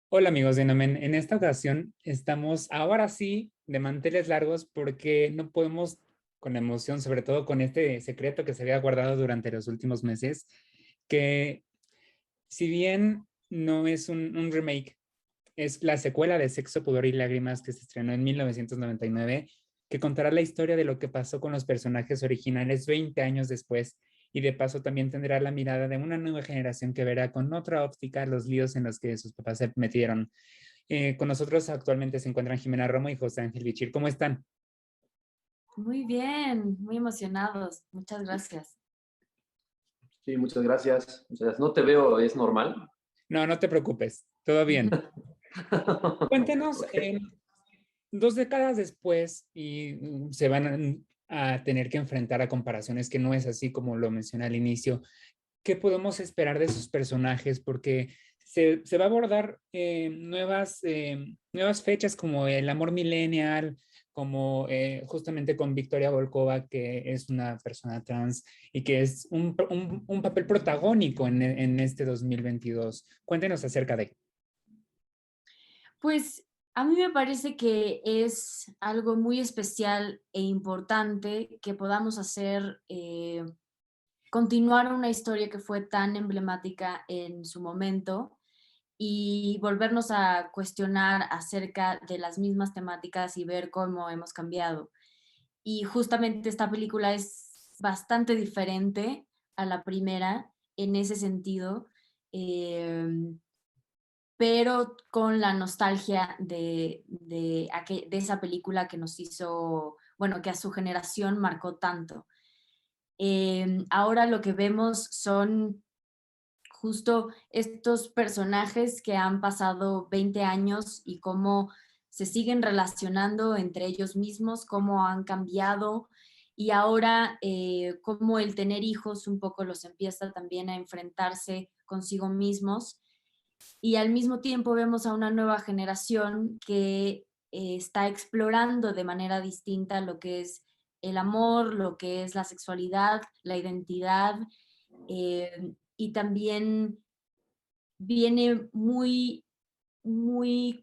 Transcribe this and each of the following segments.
Hola amigos de Nomen, en esta ocasión estamos ahora sí de manteles largos porque no podemos con emoción, sobre todo con este secreto que se había guardado durante los últimos meses, que si bien no es un remake, es la secuela de Sexo, Pudor y Lágrimas que se estrenó en 1999, que contará la historia de lo que pasó con los personajes originales 20 años después y de paso también tendrá la mirada de una nueva generación que verá con otra óptica los líos en los que sus papás se metieron. Con nosotros actualmente se encuentran Jimena Romo y José Ángel Bichir. ¿Cómo están? Muy bien, muy emocionados. Muchas gracias. Sí, muchas gracias. Muchas gracias. No te veo, ¿es normal? No, no te preocupes, todo bien. Cuéntenos, Ok. 2 décadas después y se van a tener que enfrentar a comparaciones que no es así como lo mencioné al inicio. ¿Qué podemos esperar de sus personajes? Porque se va a abordar nuevas fechas como el amor millennial, como justamente con Victoria Volkova, que es una persona trans y que es un papel protagónico en este 2022. Cuéntenos acerca de. Pues a mí me parece que es algo muy especial e importante que podamos hacer, continuar una historia que fue tan emblemática en su momento y volvernos a cuestionar acerca de las mismas temáticas y ver cómo hemos cambiado. Y justamente esta película es bastante diferente a la primera en ese sentido, eh, pero con la nostalgia de esa película que nos hizo, bueno, que a su generación marcó tanto. Ahora lo que vemos son justo estos personajes que han pasado 20 años y cómo se siguen relacionando entre ellos mismos, cómo han cambiado y ahora cómo el tener hijos un poco los empieza también a enfrentarse consigo mismos y al mismo tiempo vemos a una nueva generación que está explorando de manera distinta lo que es el amor, lo que es la sexualidad, la identidad, y también viene muy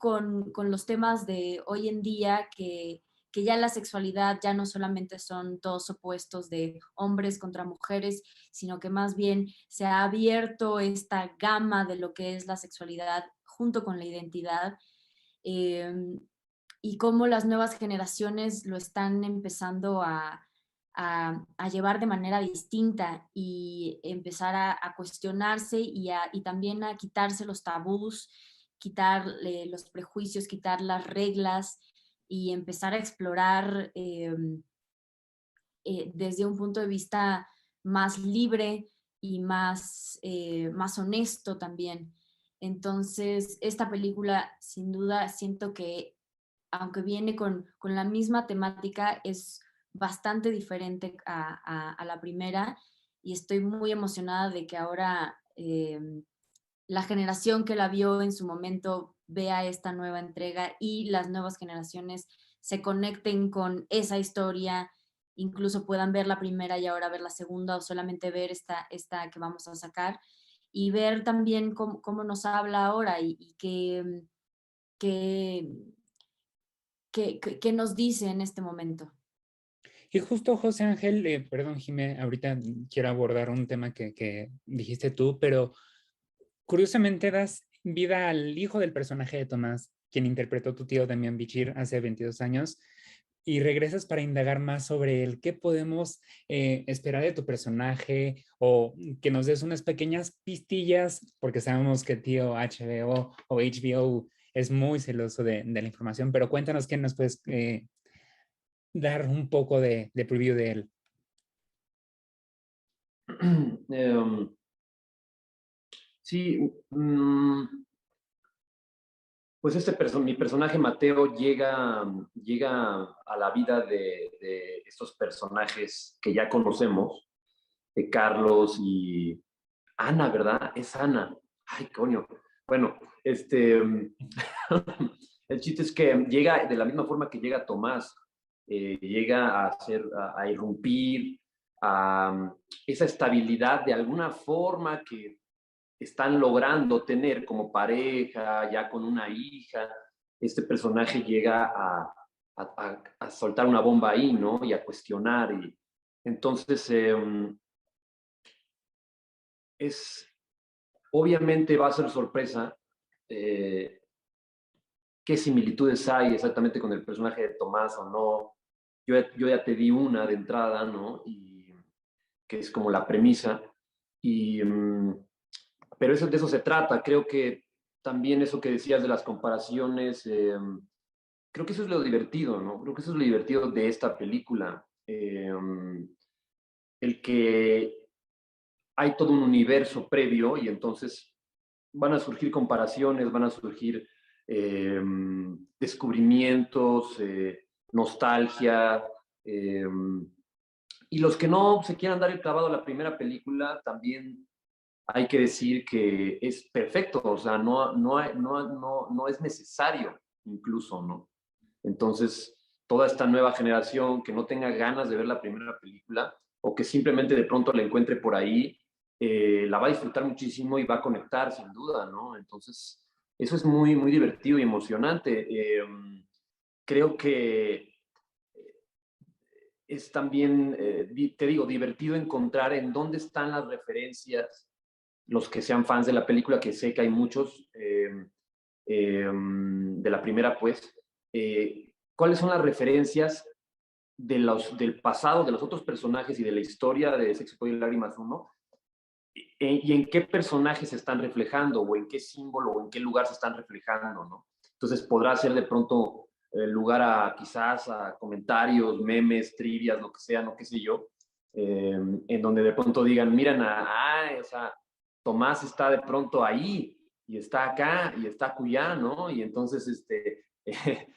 con los temas de hoy en día que ya la sexualidad ya no solamente son dos opuestos de hombres contra mujeres, sino que más bien se ha abierto esta gama de lo que es la sexualidad junto con la identidad, eh, y cómo las nuevas generaciones lo están empezando a llevar de manera distinta y empezar a cuestionarse y también a quitarse los tabús, quitar los prejuicios, quitar las reglas y empezar a explorar desde un punto de vista más libre y más honesto también. Entonces, esta película, sin duda, siento que aunque viene con la misma temática, es bastante diferente a la primera y estoy muy emocionada de que ahora la generación que la vio en su momento vea esta nueva entrega y las nuevas generaciones se conecten con esa historia, incluso puedan ver la primera y ahora ver la segunda o solamente ver esta que vamos a sacar y ver también cómo nos habla ahora y qué, qué nos dice en este momento. Y justo José Ángel, perdón Jimé, ahorita quiero abordar un tema que dijiste tú, pero curiosamente das vida al hijo del personaje de Tomás, quien interpretó tu tío Damián Bichir hace 22 años, y regresas para indagar más sobre él. ¿Qué podemos esperar de tu personaje? O que nos des unas pequeñas pistillas, porque sabemos que tío HBO o HBO es muy celoso de la información, pero cuéntanos qué nos puedes dar un poco de preview de él. Em, sí, pues mi personaje Mateo llega a la vida de estos personajes que ya conocemos, de Carlos y Ana, ¿verdad? Es Ana. Ay, coño. Bueno, el chiste es que llega de la misma forma que llega Tomás, llega a irrumpir, a esa estabilidad de alguna forma que están logrando tener como pareja, ya con una hija, este personaje llega a soltar una bomba ahí, ¿no? Y a cuestionar. Y entonces, obviamente va a ser sorpresa qué similitudes hay exactamente con el personaje de Tomás o no. Yo ya te di una de entrada, ¿no? Y que es como la premisa. Y, pero de eso se trata. Creo que también eso que decías de las comparaciones, creo que eso es lo divertido, ¿no? Creo que eso es lo divertido de esta película. El que hay todo un universo previo y entonces van a surgir comparaciones, van a surgir descubrimientos, nostalgia. Y los que no se quieran dar el clavado a la primera película, también hay que decir que es perfecto, o sea, no es necesario incluso, ¿no? Entonces, toda esta nueva generación que no tenga ganas de ver la primera película o que simplemente de pronto la encuentre por ahí, la va a disfrutar muchísimo y va a conectar sin duda, ¿no? Entonces, eso es muy, muy divertido y emocionante. Creo que es también, te digo, divertido encontrar en dónde están las referencias, los que sean fans de la película, que sé que hay muchos de la primera, pues, cuáles son las referencias del pasado, de los otros personajes y de la historia de Sexo, Poder y Lágrimas 1, y en qué personajes se están reflejando, o en qué símbolo, o en qué lugar se están reflejando, ¿no? Entonces podrá ser de pronto lugar a quizás a comentarios, memes, trivias, lo que sea, no qué sé yo, en donde de pronto digan, miren, o sea, Tomás está de pronto ahí, y está acá, y está acullá, ¿no? Y entonces,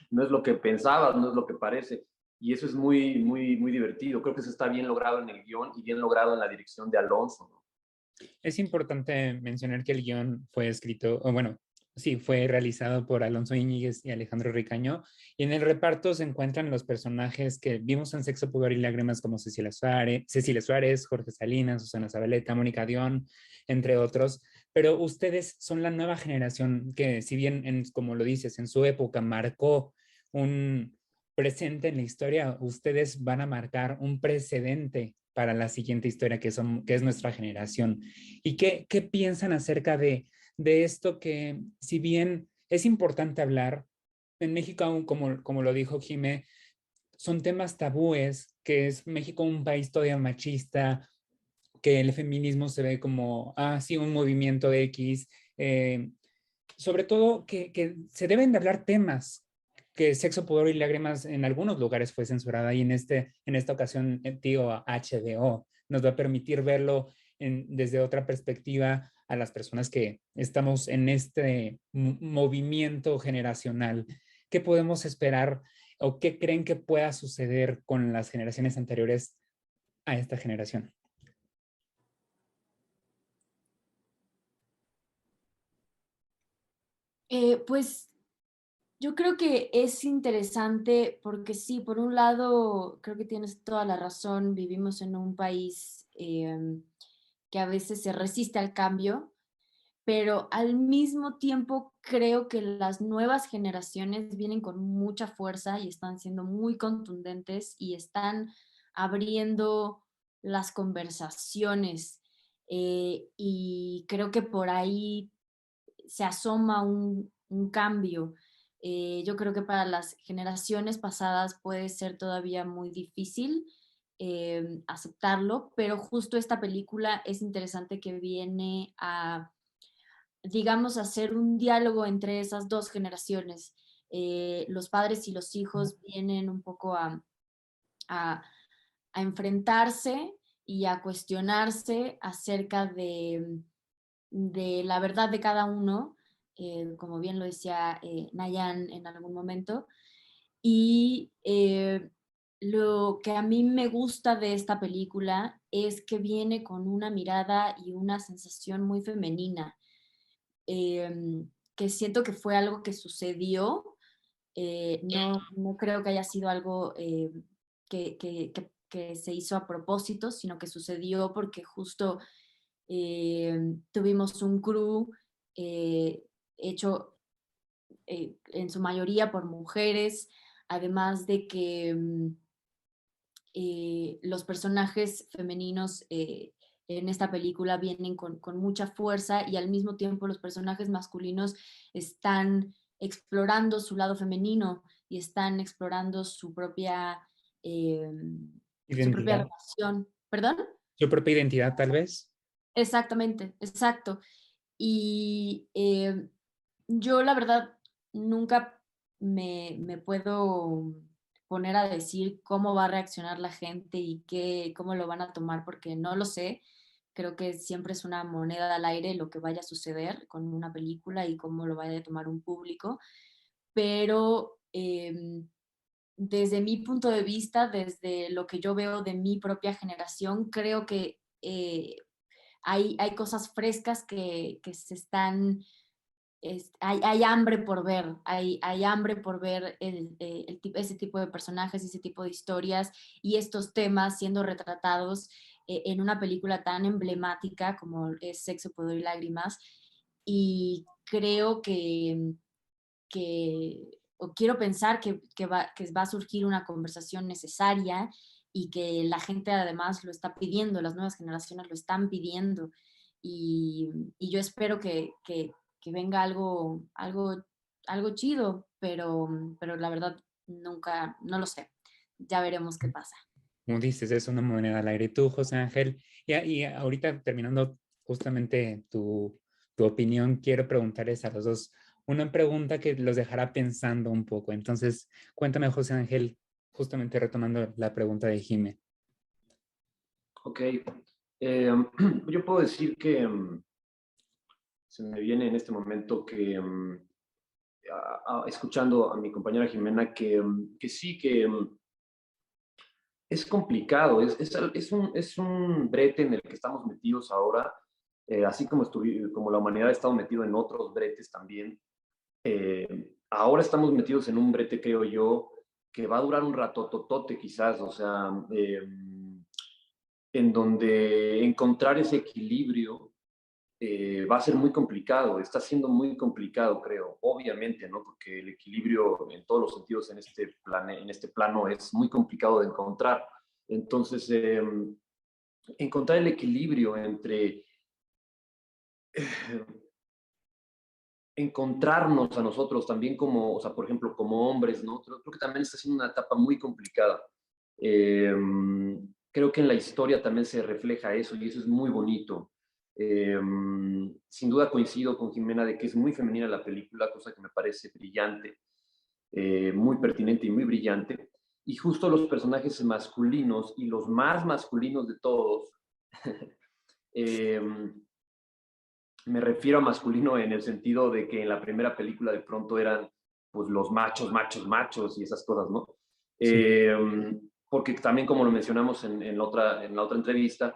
no es lo que pensabas, no es lo que parece. Y eso es muy, muy, muy divertido. Creo que eso está bien logrado en el guión y bien logrado en la dirección de Alonso, ¿no? Es importante mencionar que el guión fue escrito, o bueno, sí, fue realizado por Alonso Íñiguez y Alejandro Ricaño, y en el reparto se encuentran los personajes que vimos en Sexo, Pudor y Lágrimas como Cecilia Suárez, Jorge Salinas, Susana Zabaleta, Mónica Dion, entre otros, pero ustedes son la nueva generación que, si bien, como lo dices, en su época marcó un presente en la historia, ustedes van a marcar un precedente para la siguiente historia que es nuestra generación. ¿Y qué piensan acerca de esto que, si bien es importante hablar, en México aún, como lo dijo Jimé, son temas tabúes, que es México un país todavía machista, que el feminismo se ve como, sí, un movimiento X, sobre todo que se deben de hablar temas que Sexo, Pudor y Lágrimas en algunos lugares fue censurada y en esta ocasión, tío HBO nos va a permitir verlo desde otra perspectiva a las personas que estamos en este movimiento generacional. ¿Qué podemos esperar o qué creen que pueda suceder con las generaciones anteriores a esta generación? Pues yo creo que es interesante porque sí, por un lado, creo que tienes toda la razón, vivimos en un país que a veces se resiste al cambio, pero al mismo tiempo creo que las nuevas generaciones vienen con mucha fuerza y están siendo muy contundentes y están abriendo las conversaciones. Y creo que por ahí se asoma un cambio. Yo creo que para las generaciones pasadas puede ser todavía muy difícil aceptarlo, pero justo esta película es interesante que viene a, digamos, a hacer un diálogo entre esas dos generaciones. Los padres y los hijos vienen un poco a, a enfrentarse y a cuestionarse acerca de la verdad de cada uno, como bien lo decía Nayan en algún momento. Y lo que a mí me gusta de esta película es que viene con una mirada y una sensación muy femenina, que siento que fue algo que sucedió. No creo que haya sido algo que se hizo a propósito, sino que sucedió porque justo Tuvimos un crew hecho en su mayoría por mujeres, además de que los personajes femeninos en esta película vienen con mucha fuerza y al mismo tiempo los personajes masculinos están explorando su lado femenino y están explorando eh, su propia Identidad. relación. ¿Perdón? Su propia identidad, tal vez. Exactamente, exacto. Y yo la verdad nunca me puedo poner a decir cómo va a reaccionar la gente y cómo lo van a tomar, porque no lo sé. Creo que siempre es una moneda al aire lo que vaya a suceder con una película y cómo lo vaya a tomar un público. Pero desde mi punto de vista, desde lo que yo veo de mi propia generación, creo que hay cosas frescas que se están hay hambre por ver, hay hambre por ver ese tipo de personajes, ese tipo de historias y estos temas siendo retratados en una película tan emblemática como es Sexo, Pudor y Lágrimas. Y creo o quiero pensar que va a surgir una conversación necesaria y que la gente además lo está pidiendo, las nuevas generaciones lo están pidiendo. Y yo espero que venga algo chido, pero la verdad nunca, no lo sé. Ya veremos qué pasa. Como dices, es una moneda al aire. Tú, José Ángel, y ahorita terminando justamente tu opinión, quiero preguntarles a los dos una pregunta que los dejará pensando un poco. Entonces, cuéntame, José Ángel, justamente retomando la pregunta de Jimé. Ok. Yo puedo decir que se me viene en este momento que, escuchando a mi compañera Jimena, que sí, que es complicado, es un brete en el que estamos metidos ahora, así como la humanidad ha estado metido en otros bretes también. Ahora estamos metidos en un brete, creo yo, que va a durar un ratototote quizás, o sea, en donde encontrar ese equilibrio va a ser muy complicado, está siendo muy complicado, creo, obviamente, ¿no? Porque el equilibrio en todos los sentidos en este plano es muy complicado de encontrar. Entonces, encontrar el equilibrio entre encontrarnos a nosotros también como, o sea, por ejemplo, como hombres, ¿no? Creo que también está siendo una etapa muy complicada. Eh, Creo que en la historia también se refleja eso y eso es muy bonito. Eh, Sin duda coincido con Jimena de que es muy femenina la película, cosa que me parece brillante, muy pertinente y muy brillante. Y justo los personajes masculinos y los más masculinos de todos, eh, me refiero a masculino en el sentido de que en la primera película de pronto eran pues los machos, machos, machos y esas cosas, ¿no? Sí. Eh, Porque también como lo mencionamos en la otra entrevista,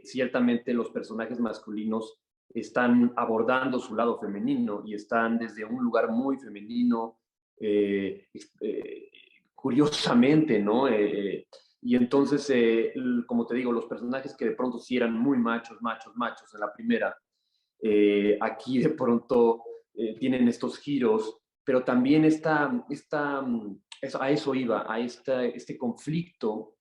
ciertamente los personajes masculinos están abordando su lado femenino y están desde un lugar muy femenino, eh, eh, curiosamente, ¿no? Y entonces, como te digo, los personajes que de pronto sí eran muy machos, machos, machos en la primera, aquí de pronto tienen estos giros, pero también a eso iba, a este conflicto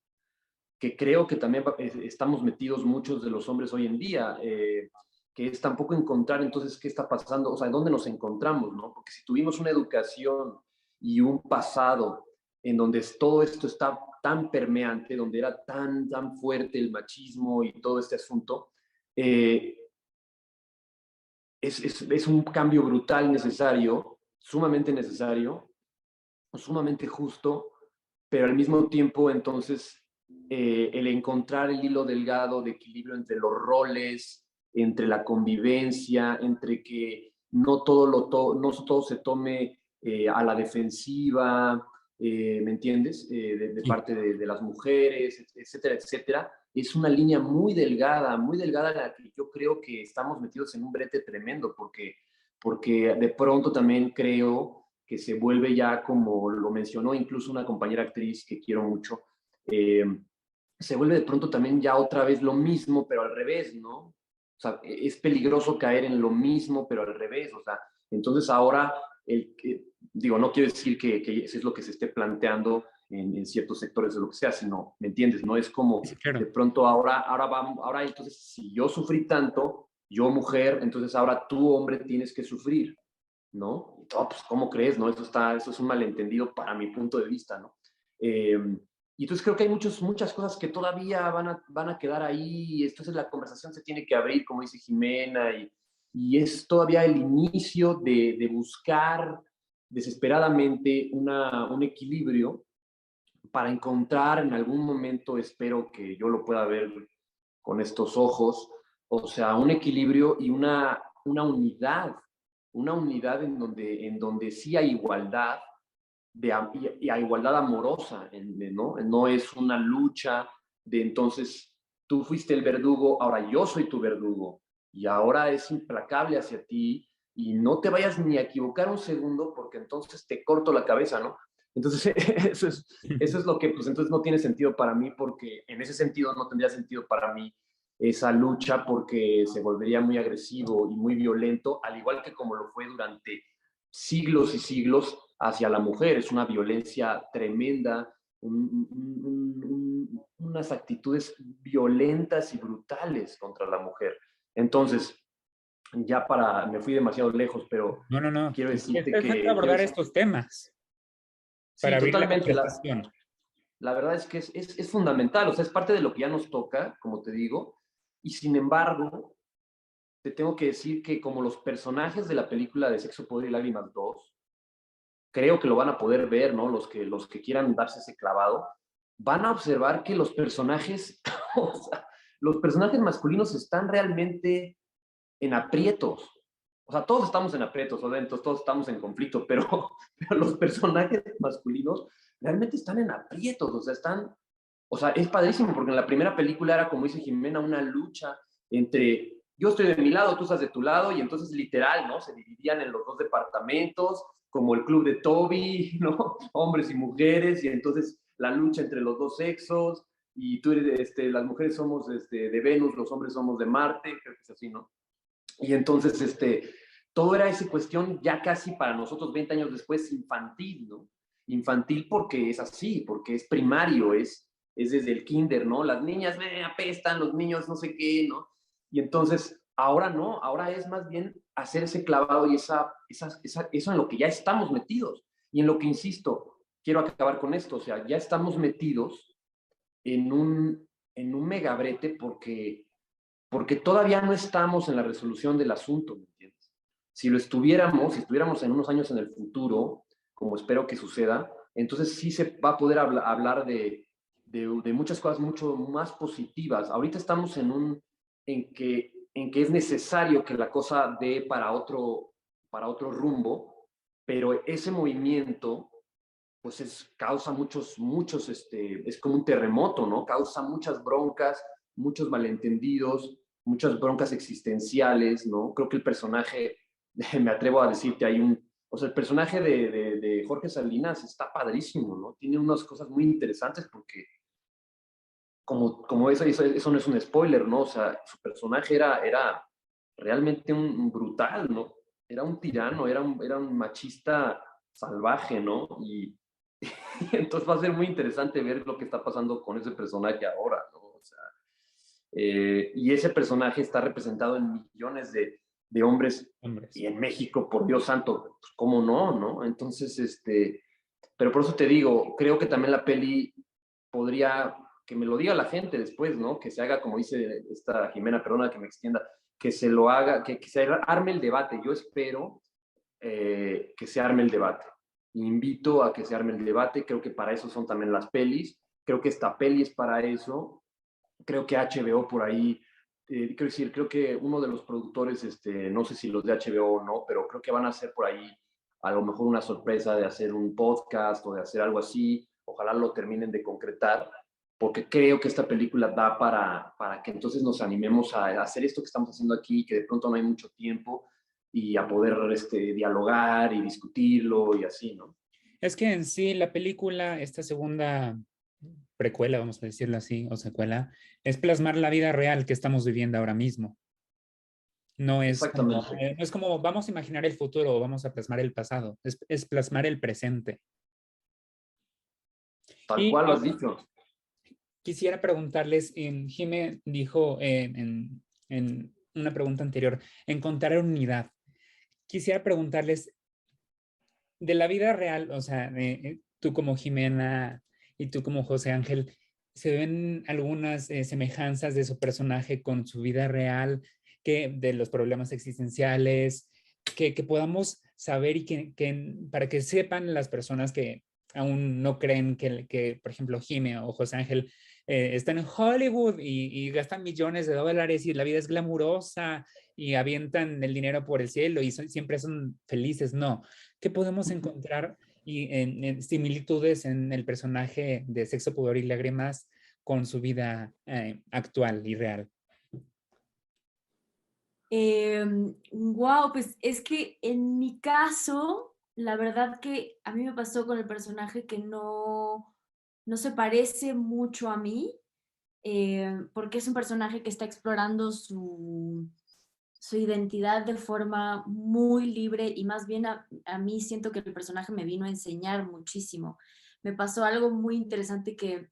que creo que también estamos metidos muchos de los hombres hoy en día, que es tampoco encontrar entonces qué está pasando, o sea, dónde nos encontramos, ¿no? Porque si tuvimos una educación y un pasado en donde todo esto está tan permeante, donde era tan fuerte el machismo y todo este asunto, eh, es un cambio brutal necesario, sumamente justo, pero al mismo tiempo entonces el encontrar el hilo delgado de equilibrio entre los roles, entre la convivencia, entre que no todo se tome a la defensiva, ¿me entiendes? De Sí. parte de las mujeres, etcétera, etcétera. Es una línea muy delgada en la que yo creo que estamos metidos en un brete tremendo, porque de pronto también creo que se vuelve ya, como lo mencionó incluso una compañera actriz que quiero mucho, se vuelve de pronto también ya otra vez lo mismo, pero al revés, ¿no? O sea, es peligroso caer en lo mismo, pero al revés. O sea, entonces ahora, digo, no quiero decir que eso es lo que se esté planteando en ciertos sectores o lo que sea, sino, ¿me entiendes? No es como Sí, claro. de pronto ahora entonces, si yo sufrí tanto, yo mujer, entonces ahora tú hombre tienes que sufrir, ¿no? Oh, pues, ¿cómo crees? ¿No? Eso es un malentendido para mi punto de vista, ¿no? Y entonces creo que hay muchas cosas que todavía van a quedar ahí, y entonces la conversación se tiene que abrir, como dice Jimena, y es todavía el inicio de buscar desesperadamente un equilibrio para encontrar en algún momento, espero que yo lo pueda ver con estos ojos, o sea, un equilibrio y una unidad en donde sí hay igualdad, y a igualdad amorosa, ¿no? No es una lucha de entonces tú fuiste el verdugo, ahora yo soy tu verdugo, y ahora es implacable hacia ti, y no te vayas ni a equivocar un segundo porque entonces te corto la cabeza, ¿no? Entonces, eso es lo que, pues entonces no tiene sentido para mí, porque en ese sentido no tendría sentido para mí esa lucha, porque se volvería muy agresivo y muy violento, al igual que como lo fue durante siglos y siglos hacia la mujer. Es una violencia tremenda, unas actitudes violentas y brutales contra la mujer. Entonces, me fui demasiado lejos, pero No, no, no. quiero Es decirte perfecto que, quiero abordar decir, estos temas para sí, abrir la totalmente, conversación. la verdad es que es fundamental, o sea, es parte de lo que ya nos toca, como te digo, y sin embargo, te tengo que decir que como los personajes de la película de Sexo, Poder y Lágrimas 2 creo que lo van a poder ver, ¿no? Los que quieran darse ese clavado, van a observar que los personajes, o sea, los personajes masculinos están realmente en aprietos. O sea, todos estamos en aprietos, o entonces todos estamos en conflicto, pero los personajes masculinos realmente están en aprietos, o sea, es padrísimo porque en la primera película era, como dice Jimena, una lucha entre yo estoy de mi lado, tú estás de tu lado, y entonces literal, ¿no? Se dividían en los dos departamentos, como el club de Toby, ¿no? Hombres y mujeres, y entonces la lucha entre los dos sexos, y tú eres, las mujeres somos de Venus, los hombres somos de Marte, creo que es así, ¿no? Y entonces, todo era esa cuestión ya casi para nosotros 20 años después infantil, ¿no? Infantil porque es así, porque es primario, es desde el kinder, ¿no? Las niñas me apestan, los niños no sé qué, ¿no? Y entonces, ahora no, ahora es más bien hacer ese clavado y eso en lo que ya estamos metidos. Y en lo que, insisto, quiero acabar con esto, o sea, ya estamos metidos en un megabrete porque todavía no estamos en la resolución del asunto, ¿me entiendes? Si estuviéramos en unos años en el futuro, como espero que suceda, entonces sí se va a poder hablar de muchas cosas mucho más positivas. Ahorita estamos en que es necesario que la cosa dé para otro rumbo, pero ese movimiento pues causa es como un terremoto, ¿no? Causa muchas broncas, muchos malentendidos, muchas broncas existenciales, ¿no? Creo que el personaje, me atrevo a decirte, o sea, el personaje de Jorge Salinas está padrísimo, ¿no? Tiene unas cosas muy interesantes porque, como eso no es un spoiler, ¿no? O sea, su personaje era realmente un brutal, ¿no? Era un tirano, era un machista salvaje, ¿no? Entonces va a ser muy interesante ver lo que está pasando con ese personaje ahora, ¿no? O sea, y ese personaje está representado en millones de hombres, Hombres. y en México, por Dios santo, pues, ¿cómo no, no? Entonces, pero por eso te digo, creo que también la peli podría, que me lo diga la gente después, ¿no? Que se haga, como dice esta Jimena, perdona que me extienda, que se lo haga, que se arme el debate. Yo espero que se arme el debate. Invito a que se arme el debate, creo que para eso son también las pelis, creo que esta peli es para eso, creo que HBO por ahí, quiero decir, creo que uno de los productores, no sé si los de HBO o no, pero creo que van a hacer por ahí a lo mejor una sorpresa de hacer un podcast o de hacer algo así, ojalá lo terminen de concretar, porque creo que esta película da para que entonces nos animemos a hacer esto que estamos haciendo aquí, que de pronto no hay mucho tiempo, y a poder dialogar y discutirlo y así, ¿no? Es que en sí la película, esta segunda precuela, vamos a decirlo así, o secuela, es plasmar la vida real que estamos viviendo ahora mismo. No es como, Exactamente, no es como vamos a imaginar el futuro o vamos a plasmar el pasado, es plasmar el presente. tal Y cual lo has dicho. quisiera preguntarles, Jime dijo en una pregunta anterior, encontrar unidad. Quisiera preguntarles, de la vida real, o sea, tú como Jimena y tú como José Ángel, ¿se ven algunas semejanzas de su personaje con su vida real, que de los problemas existenciales, que podamos saber y para que sepan las personas que aún no creen que por ejemplo, Jime o José Ángel están en Hollywood y gastan millones de dólares y la vida es glamurosa y avientan el dinero por el cielo y siempre son felices? No. ¿Qué podemos encontrar en similitudes en el personaje de Sexo, Pudor y Lágrimas con su vida actual y real? Wow, pues es que en mi caso, la verdad que a mí me pasó con el personaje que no se parece mucho a mí, porque es un personaje que está explorando su identidad de forma muy libre y más bien a mí siento que el personaje me vino a enseñar muchísimo. Me pasó algo muy interesante que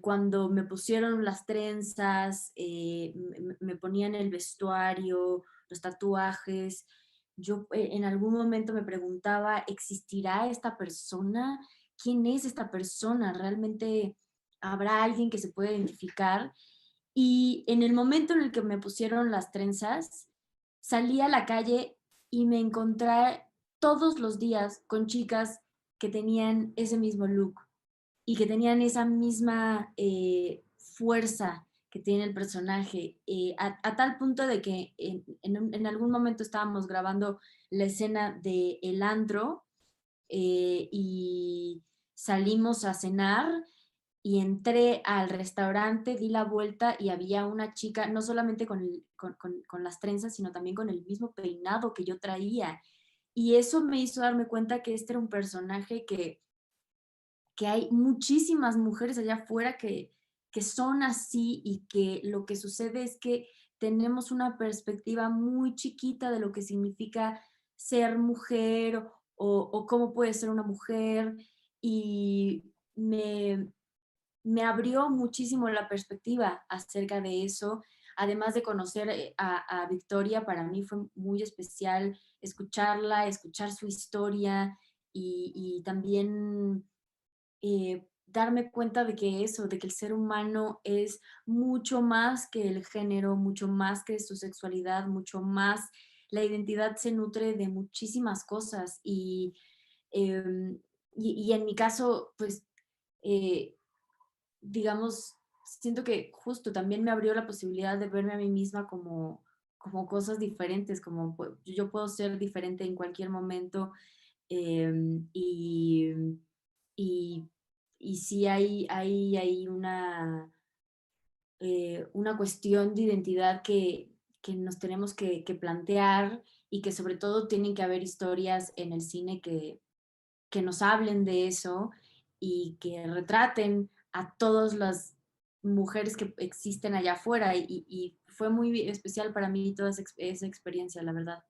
cuando me pusieron las trenzas, me ponían el vestuario, los tatuajes, yo en algún momento me preguntaba, ¿existirá esta persona? ¿Quién es esta persona? ¿Realmente habrá alguien que se pueda identificar? Y en el momento en el que me pusieron las trenzas, salí a la calle y me encontré todos los días con chicas que tenían ese mismo look y que tenían esa misma fuerza que tiene el personaje, a tal punto de que en algún momento estábamos grabando la escena de El Antro y salimos a cenar y entré al restaurante, di la vuelta y había una chica, no solamente con las trenzas, sino también con el mismo peinado que yo traía. Y eso me hizo darme cuenta que este era un personaje que hay muchísimas mujeres allá afuera que son así y que lo que sucede es que tenemos una perspectiva muy chiquita de lo que significa ser mujer o cómo puede ser una mujer y me abrió muchísimo la perspectiva acerca de eso. Además de conocer a Victoria, para mí fue muy especial escucharla, escuchar su historia y también darme cuenta de que eso, de que el ser humano es mucho más que el género, mucho más que su sexualidad, mucho más, la identidad se nutre de muchísimas cosas em, y en mi caso, pues, eh, digamos, siento que justo también me abrió la posibilidad de verme a mí misma como cosas diferentes, como yo puedo ser diferente en cualquier momento em, y, y, y sí hay una cuestión de identidad que nos tenemos que plantear y que sobre todo tienen que haber historias en el cine que nos hablen de eso y que retraten a todas las mujeres que existen allá afuera y fue muy especial para mí toda esa experiencia, la verdad.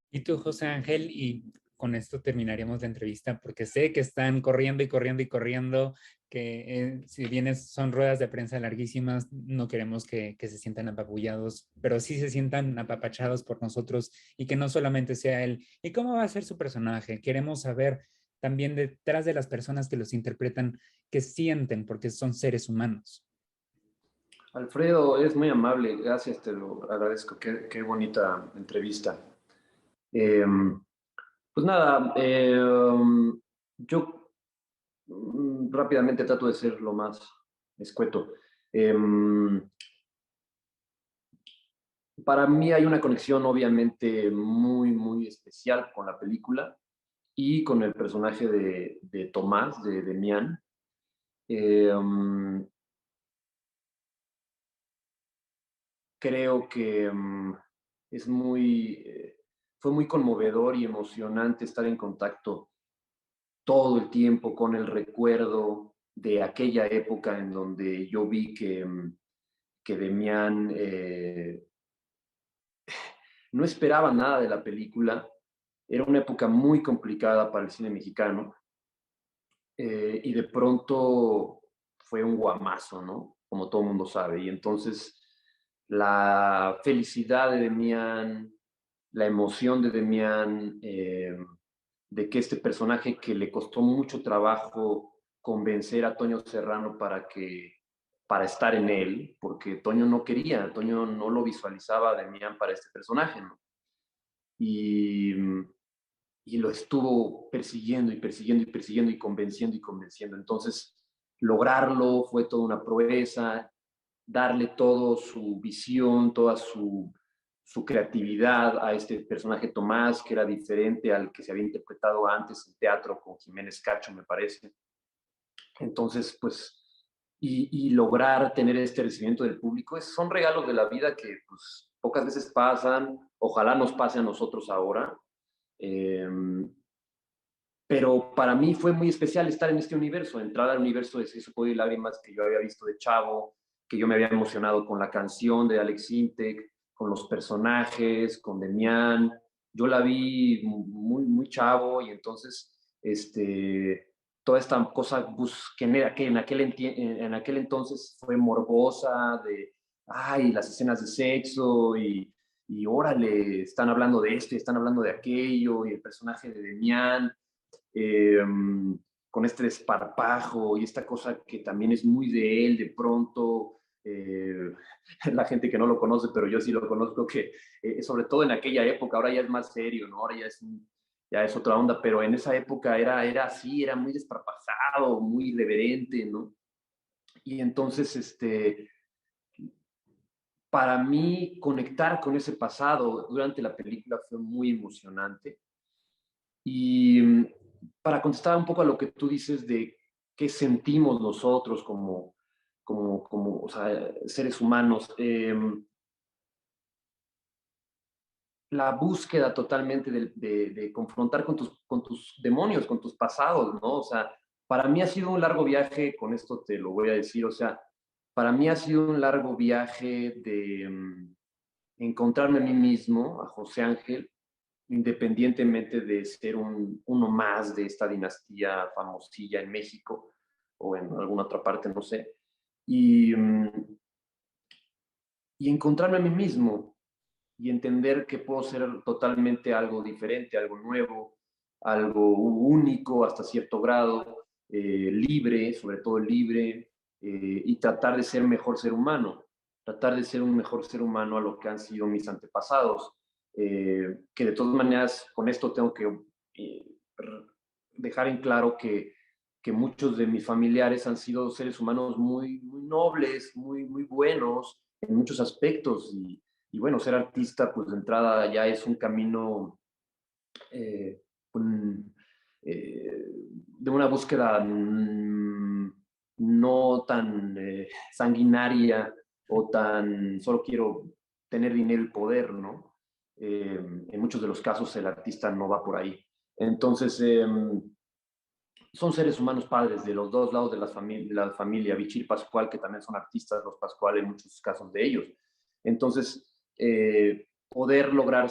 Y tú, José Ángel, y con esto terminaríamos la entrevista porque sé que están corriendo y corriendo y corriendo, que si bien son ruedas de prensa larguísimas, no queremos que se sientan apabullados, pero sí se sientan apapachados por nosotros y que no solamente sea él. ¿Y cómo va a ser su personaje? Queremos saber también detrás de las personas que los interpretan, qué sienten, porque son seres humanos. Alfredo, eres muy amable, gracias, te lo agradezco, qué bonita entrevista. Eh, pues nada, yo rápidamente trato de ser lo más escueto. Eh, para mí hay una conexión obviamente muy especial con la película y con el personaje de Tomás, de Demián. Eh, creo que es fue muy conmovedor y emocionante estar en contacto todo el tiempo con el recuerdo de aquella época en donde yo vi que Demián no esperaba nada de la película. Era una época muy complicada para el cine mexicano, y de pronto fue un guamazo, ¿no? Como todo el mundo sabe. Y entonces la felicidad de Demián, la emoción de Demián, de que este personaje que le costó mucho trabajo convencer a Toño Serrano para estar en él, porque Toño no quería, Toño no lo visualizaba a Demián para este personaje, ¿no? Y, y lo estuvo persiguiendo y persiguiendo y persiguiendo y convenciendo y convenciendo. Entonces, lograrlo fue toda una proeza, darle todo su visión, toda su creatividad a este personaje Tomás, que era diferente al que se había interpretado antes en teatro con Jiménez Cacho, me parece. Entonces, pues, y lograr tener este recibimiento del público, son regalos de la vida que pues pocas veces pasan, ojalá nos pase a nosotros ahora. Eh, pero para mí fue muy especial estar en este universo, entrar al universo de Sexo, Poder y Lágrimas que yo había visto de chavo, que yo me había emocionado con la canción de Alex Intec, con los personajes, con Demián. Yo la vi muy, muy chavo y entonces toda esta cosa que en aquel entonces fue morbosa, de, ay, las escenas de sexo y órale, están hablando de esto y están hablando de aquello y el personaje de Demián eh, con este desparpajo y esta cosa que también es muy de él de pronto. La gente que no lo conoce, pero yo sí lo conozco, que sobre todo en aquella época, ahora ya es más serio, ¿no? Ahora ya es otra onda, pero en esa época era así, era muy desparpajado, muy irreverente, ¿no? Y entonces, para mí, conectar con ese pasado durante la película fue muy emocionante. Y para contestar un poco a lo que tú dices de qué sentimos nosotros como o sea, seres humanos, la búsqueda totalmente de confrontar con tus demonios, con tus pasados, ¿no? O sea, para mí ha sido un largo viaje, con esto te lo voy a decir, o sea, para mí ha sido un largo viaje de encontrarme a mí mismo, a José Ángel, independientemente de ser uno más de esta dinastía famosilla en México o en alguna otra parte, no sé, y, y encontrarme a mí mismo y entender que puedo ser totalmente algo diferente, algo nuevo, algo único hasta cierto grado, libre, sobre todo libre, y tratar de ser mejor ser humano, tratar de ser un mejor ser humano a lo que han sido mis antepasados, que de todas maneras con esto tengo que eh, dejar en claro que muchos de mis familiares han sido seres humanos muy, muy nobles, muy, muy buenos en muchos aspectos y bueno, ser artista, pues de entrada ya es un camino eh, un, de una búsqueda no tan sanguinaria o tan solo quiero tener dinero y poder, ¿no? En muchos de los casos el artista no va por ahí. Entonces, son seres humanos padres de los dos lados de la familia, Bichir Pascual, que también son artistas, los Pascual en muchos casos de ellos. Entonces, poder lograr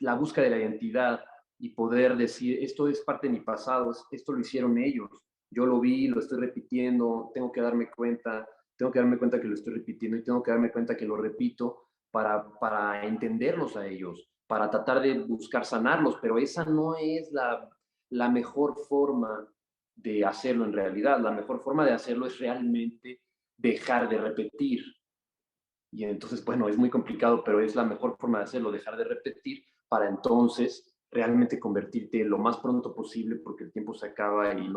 la búsqueda de la identidad y poder decir, esto es parte de mi pasado, esto lo hicieron ellos, yo lo vi, lo estoy repitiendo, tengo que darme cuenta que lo estoy repitiendo y tengo que darme cuenta que lo repito para entenderlos a ellos, para tratar de buscar sanarlos, pero esa no es la mejor forma de hacerlo en realidad. La mejor forma de hacerlo es realmente dejar de repetir. Y entonces, bueno, es muy complicado, pero es la mejor forma de hacerlo, dejar de repetir para entonces realmente convertirte lo más pronto posible, porque el tiempo se acaba y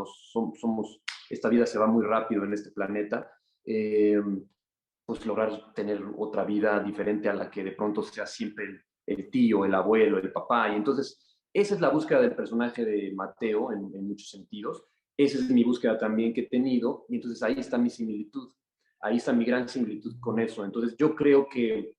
esta vida se va muy rápido en este planeta, pues lograr tener otra vida diferente a la que de pronto sea siempre el tío, el abuelo, el papá. Y entonces, esa es la búsqueda del personaje de Mateo en muchos sentidos. Esa es mi búsqueda también que he tenido. Y entonces ahí está mi similitud. Ahí está mi gran similitud con eso. Entonces yo creo que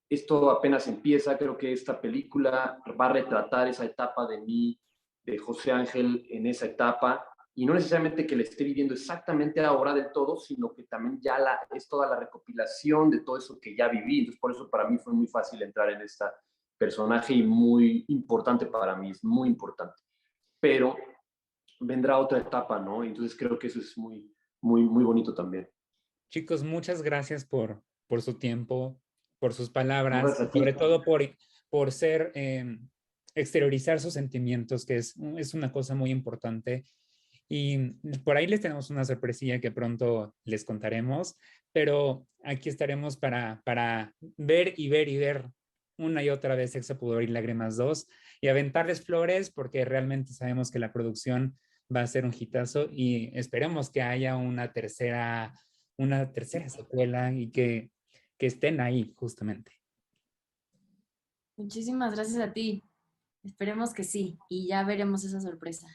esto apenas empieza. Creo que esta película va a retratar esa etapa de mí, de José Ángel en esa etapa. y no necesariamente que la esté viviendo exactamente ahora del todo, sino que también ya es toda la recopilación de todo eso que ya viví. Entonces, por eso para mí fue muy fácil entrar en este personaje y muy importante para mí, es muy importante. Pero vendrá otra etapa, ¿no? Entonces creo que eso es muy, muy, muy bonito también. Chicos, muchas gracias por su tiempo, por sus palabras, Gracias a ti. sobre todo por ser, exteriorizar sus sentimientos, que es una cosa muy importante. Y por ahí les tenemos una sorpresilla que pronto les contaremos, pero aquí estaremos para ver y ver y ver una y otra vez Sexo, Pudor y Lágrimas 2 y aventarles flores porque realmente sabemos que la producción va a ser un hitazo y esperemos que haya una tercera secuela y que estén ahí justamente. Muchísimas gracias a ti. Esperemos que sí, y ya veremos esa sorpresa.